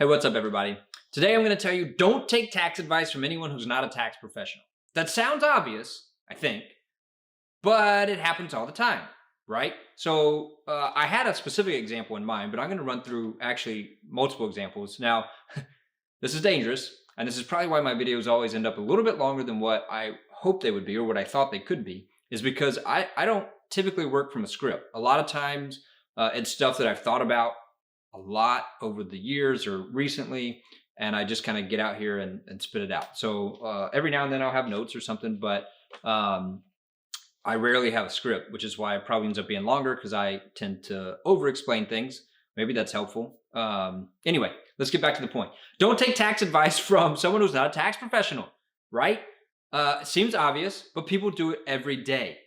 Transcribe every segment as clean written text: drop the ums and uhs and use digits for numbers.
Hey, what's up, everybody? Today I'm going to tell you don't take tax advice from anyone who's not a tax professional. That sounds obvious, I think, but it happens all the time, right? So I had a specific example in mind, but I'm going to run through actually multiple examples. Now, this is dangerous, and this is probably why my videos always end up a little bit longer than what I hoped they would be or what I thought they could be, is because I don't typically work from a script. A lot of times it's stuff that I've thought about a lot over the years or recently, and I just kind of get out here and spit it out. So every now and then I'll have notes or something, but I rarely have a script, which is why it probably ends up being longer because I tend to over-explain things. Maybe that's helpful. Anyway, let's get back to the point. Don't take tax advice from someone who's not a tax professional, right? It seems obvious, but people do it every day.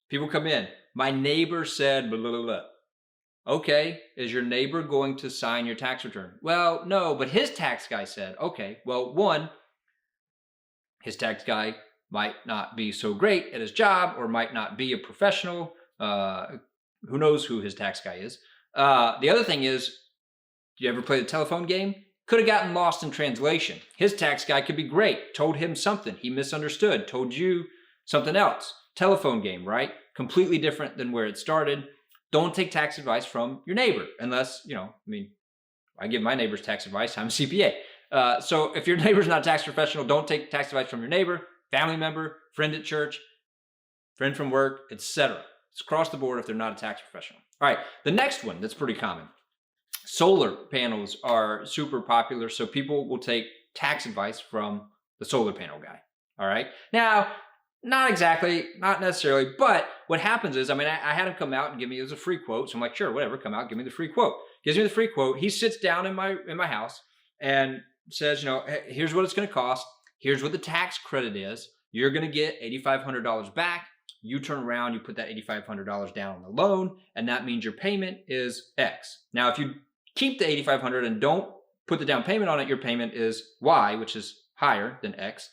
People come in. My neighbor said blah, blah, blah, blah. Okay, is your neighbor going to sign your tax return? Well, no, but his tax guy said, okay, well, one, his tax guy might not be so great at his job or might not be a professional. Who knows who his tax guy is? The other thing is, do you ever play the telephone game? Could have gotten lost in translation. His tax guy could be great, told him something, he misunderstood, told you something else. Telephone game, right? Completely different than where it started. Don't take tax advice from your neighbor unless, I give my neighbors tax advice. I'm a CPA. So if your neighbor's not a tax professional, don't take tax advice from your neighbor, family member, friend at church, friend from work, etc. It's across the board if they're not a tax professional. All right, the next one that's pretty common. Solar panels are super popular, so people will take tax advice from the solar panel guy. All right. Now, not exactly, not necessarily, but what happens is, I had him come out and give me, it was a free quote. So I'm like, sure, whatever, come out, give me the free quote. Gives me the free quote. He sits down in my house and says, hey, here's what it's going to cost. Here's what the tax credit is. You're going to get $8,500 back. You turn around, you put that $8,500 down on the loan, and that means your payment is X. Now, if you keep the $8,500 and don't put the down payment on it, your payment is Y, which is higher than X.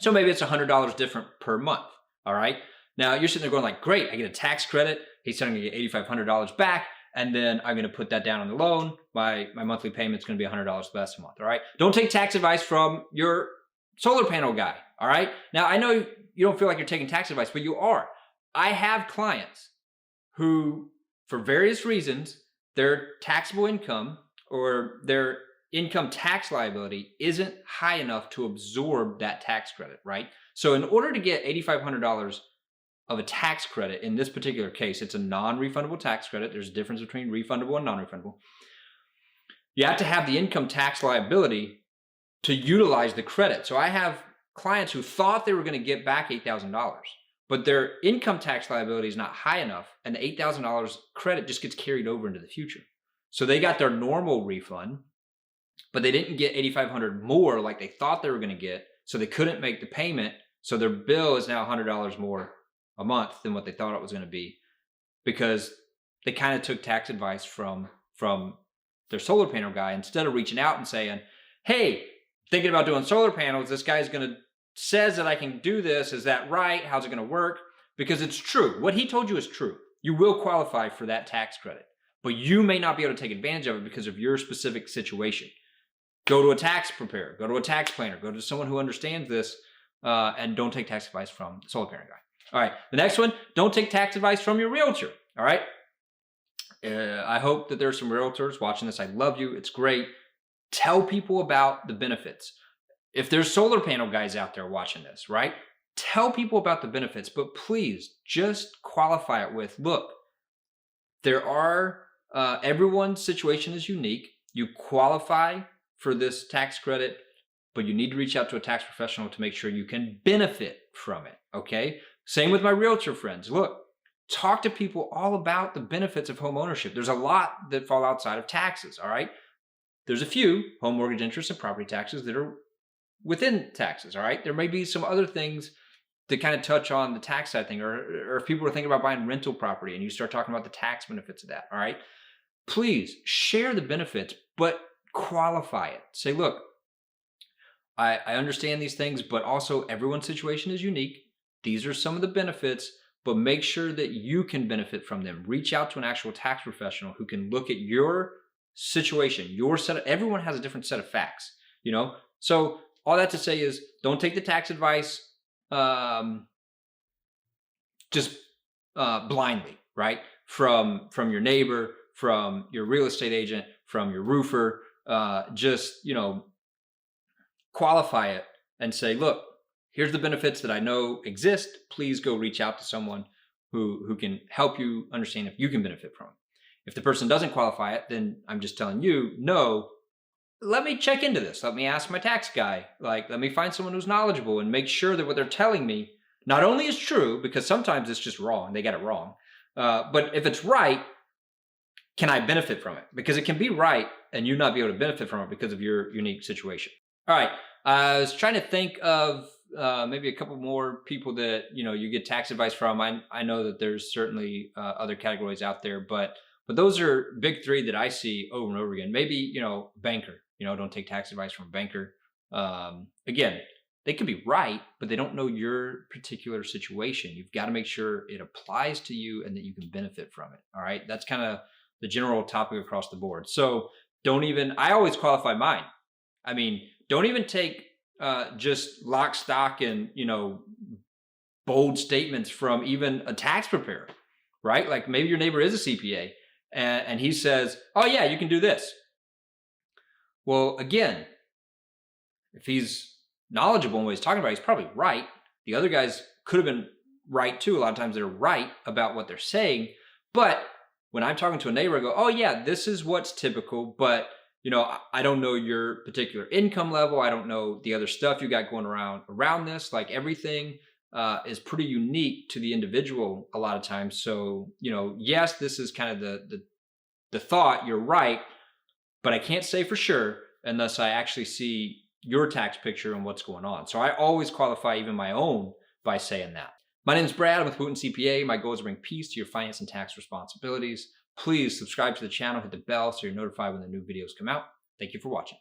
So maybe it's $100 different per month, all right? Now, you're sitting there going like, great, I get a tax credit. He said I'm going to get $8,500 back, and then I'm going to put that down on the loan. My monthly payment's going to be $100 less a month, all right? Don't take tax advice from your solar panel guy, all right? Now, I know you don't feel like you're taking tax advice, but you are. I have clients who, for various reasons, their taxable income or their income tax liability isn't high enough to absorb that tax credit, right? So in order to get $8,500 of a tax credit, in this particular case, it's a non-refundable tax credit. There's a difference between refundable and non-refundable. You have to have the income tax liability to utilize the credit. So I have clients who thought they were going to get back $8,000, but their income tax liability is not high enough, and the $8,000 credit just gets carried over into the future. So they got their normal refund, but they didn't get $8,500 more like they thought they were going to get, so they couldn't make the payment. So their bill is now $100 more a month than what they thought it was going to be, because they kind of took tax advice from their solar panel guy instead of reaching out and saying, hey, thinking about doing solar panels, this guy's says that I can do this. Is that right? How's it going to work? Because it's true. What he told you is true. You will qualify for that tax credit, but you may not be able to take advantage of it because of your specific situation. Go to a tax preparer, go to a tax planner, go to someone who understands this, and don't take tax advice from the solar panel guy. All right, the next one, don't take tax advice from your realtor, all right? I hope that there are some realtors watching this. I love you, it's great. Tell people about the benefits. If there's solar panel guys out there watching this, right? Tell people about the benefits, but please just qualify it with, look, there are, everyone's situation is unique. You qualify for this tax credit, but you need to reach out to a tax professional to make sure you can benefit from it, okay? Same with my realtor friends. Look, talk to people all about the benefits of home ownership. There's a lot that fall outside of taxes, all right? There's a few, home mortgage interest and property taxes, that are within taxes, all right? There may be some other things that kind of touch on the tax side thing, or if people are thinking about buying rental property and you start talking about the tax benefits of that, all right? Please share the benefits, but qualify it. Say, look, I understand these things, but also everyone's situation is unique. These are some of the benefits, but make sure that you can benefit from them. Reach out to an actual tax professional who can look at your situation, your set of, everyone has a different set of facts, you know? So all that to say is don't take the tax advice um, just blindly, right? From your neighbor, from your real estate agent, from your roofer. Just qualify it and say, look, here's the benefits that I know exist. Please go reach out to someone who can help you understand if you can benefit from it. If the person doesn't qualify it, then I'm just telling you, no, let me check into this. Let me ask my tax guy. Like, let me find someone who's knowledgeable and make sure that what they're telling me not only is true, because sometimes it's just wrong, they got it wrong, but if it's right, can I benefit from it? Because it can be right and you not be able to benefit from it because of your unique situation. All right. I was trying to think of maybe a couple more people that you get tax advice from. I know that there's certainly other categories out there, but those are big three that I see over and over again. Maybe banker. Don't take tax advice from a banker. Again, they could be right, but they don't know your particular situation. You've got to make sure it applies to you and that you can benefit from it. All right, that's kind of the general topic across the board. So I always qualify mine. I mean, don't even take just lock, stock, and bold statements from even a tax preparer, right? Like maybe your neighbor is a CPA and he says, "Oh yeah, you can do this." Well, again, if he's knowledgeable in what he's talking about, he's probably right. The other guys could have been right too. A lot of times they're right about what they're saying, but when I'm talking to a neighbor, I go, "Oh yeah, this is what's typical, but I don't know your particular income level. I don't know the other stuff you got going around this. Like everything is pretty unique to the individual a lot of times. So, yes, this is kind of the thought. You're right, but I can't say for sure unless I actually see your tax picture and what's going on." So I always qualify even my own by saying that. My name is Brad with Wooten CPA. My goal is to bring peace to your finance and tax responsibilities. Please subscribe to the channel, hit the bell so you're notified when the new videos come out. Thank you for watching.